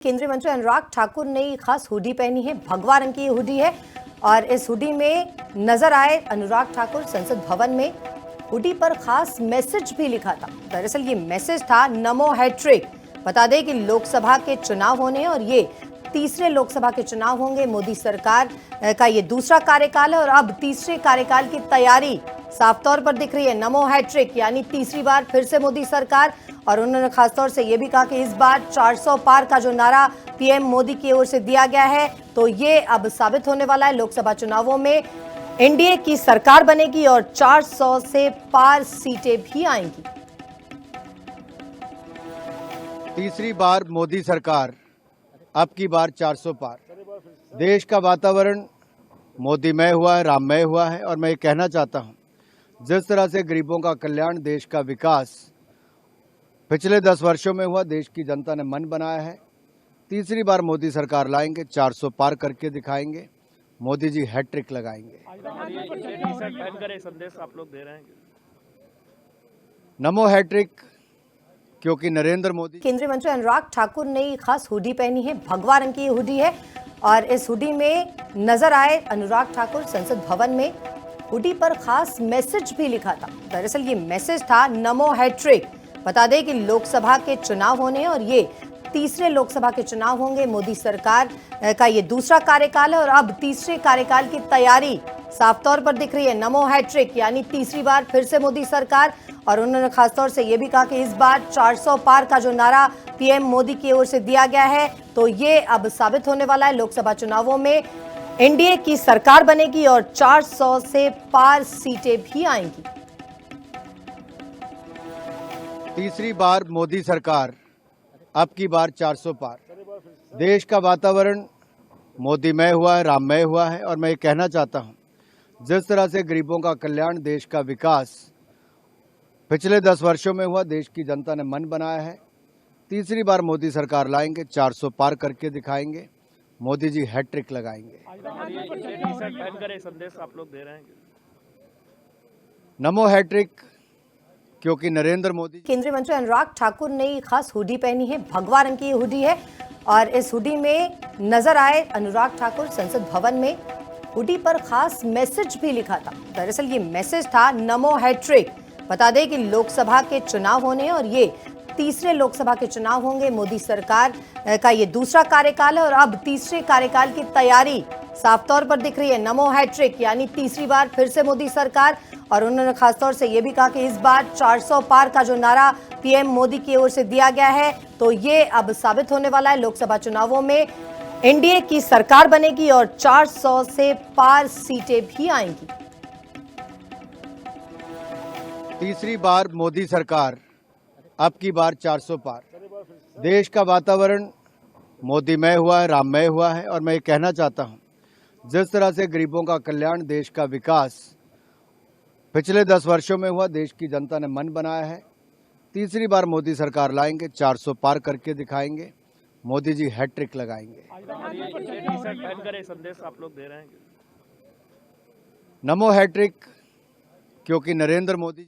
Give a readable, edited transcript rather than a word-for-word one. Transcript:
केंद्रीय मंत्री अनुराग ठाकुर ने खास हुडी पहनी है। भगवा रंग की हुडी है और इस हुडी में नजर आए अनुराग ठाकुर संसद भवन में। हुडी पर खास मैसेज भी लिखा था। दरअसल ये मैसेज था नमो हैट्रिक। बता दें कि लोकसभा के चुनाव होने और ये तीसरे लोकसभा के चुनाव होंगे। मोदी सरकार का ये दूसरा कार्यकाल है और अब तीसरे कार्यकाल की तैयारी साफ तौर पर दिख रही है। नमो हैट्रिक यानी तीसरी बार फिर से मोदी सरकार। और उन्होंने खासतौर से ये भी कहा कि इस बार 400 पार का जो नारा पीएम मोदी की ओर से दिया गया है तो ये अब साबित होने वाला है। लोकसभा चुनावों में एनडीए की सरकार बनेगी और 400 से पार सीटें भी आएंगी। तीसरी बार मोदी सरकार, अब की बार 400 पार। देश का वातावरण मोदीमय हुआ है, राममय हुआ है। और मैं ये कहना चाहता हूं, जिस तरह से गरीबों का कल्याण, देश का विकास पिछले 10 वर्षों में हुआ, देश की जनता ने मन बनाया है। तीसरी बार मोदी सरकार लाएंगे, 400 पार करके दिखाएंगे। मोदी जी हैट्रिक लगाएंगे। संदेश आप लोग दे रहे हैं। नमो हैट्रिक, क्योंकि नरेंद्र मोदी। केंद्रीय मंत्री अनुराग ठाकुर ने खास हुडी पहनी है। भगवा रंग की हुडी है और इस हुडी में नजर आए अनुराग ठाकुर संसद भवन में। हुडी पर खास मैसेज भी लिखा था। दरअसल ये मैसेज था नमो हैट्रिक। बता दें कि लोकसभा के चुनाव होने और ये तीसरे लोकसभा के चुनाव होंगे। मोदी सरकार का ये दूसरा कार्यकाल है और अब तीसरे कार्यकाल की तैयारी साफ तौर पर दिख रही है। नमो हैट्रिक यानी तीसरी बार फिर से मोदी सरकार। और उन्होंने खासतौर से ये भी कहा कि इस बार 400 पार का जो नारा पीएम मोदी की ओर से दिया गया है तो ये अब साबित होने वाला है। लोकसभा चुनावों में एनडीए की सरकार बनेगी और 400 से पार सीटें भी आएंगी। तीसरी बार मोदी सरकार, अब की बार 400 पार। देश का वातावरण मोदीमय हुआ है, राममय हुआ है। और मैं ये कहना चाहता हूं, जिस तरह से गरीबों का कल्याण, देश का विकास पिछले 10 वर्षों में हुआ, देश की जनता ने मन बनाया है। तीसरी बार मोदी सरकार लाएंगे, 400 पार करके दिखाएंगे। मोदी जी हैट्रिक लगाएंगे। संदेश आप लोग दे रहे हैं। नमो हैट्रिक, क्योंकि नरेंद्र मोदी। केंद्रीय मंत्री अनुराग ठाकुर ने खास हुडी पहनी है। भगवा रंग की हुडी है और इस हुडी में नजर आए अनुराग ठाकुर संसद भवन में। हुडी पर खास मैसेज भी लिखा था। दरअसल ये मैसेज था नमो हैट्रिक। बता दें कि लोकसभा के चुनाव होने और ये तीसरे लोकसभा के चुनाव होंगे। मोदी सरकार का ये दूसरा कार्यकाल है और अब तीसरे कार्यकाल की तैयारी साफ तौर पर दिख रही है। नमो हैट्रिक यानी तीसरी बार फिर से मोदी सरकार। और उन्होंने खासतौर से ये भी कहा कि इस बार 400 पार का जो नारा पीएम मोदी की ओर से दिया गया है तो ये अब साबित होने वाला है। लोकसभा चुनावों में एनडीए की सरकार बनेगी और 400 से पार सीटें भी आएंगी। तीसरी बार मोदी सरकार, अब की बार 400 पार। देश का वातावरण मोदीमय हुआ है, राममय हुआ है। और मैं ये कहना चाहता हूं, जिस तरह से गरीबों का कल्याण, देश का विकास पिछले 10 वर्षों में हुआ, देश की जनता ने मन बनाया है। तीसरी बार मोदी सरकार लाएंगे, 400 पार करके दिखाएंगे। मोदी जी हैट्रिक लगाएंगे। संदेश आप लोग दे रहे हैं। नमो हैट्रिक, क्योंकि नरेंद्र मोदी।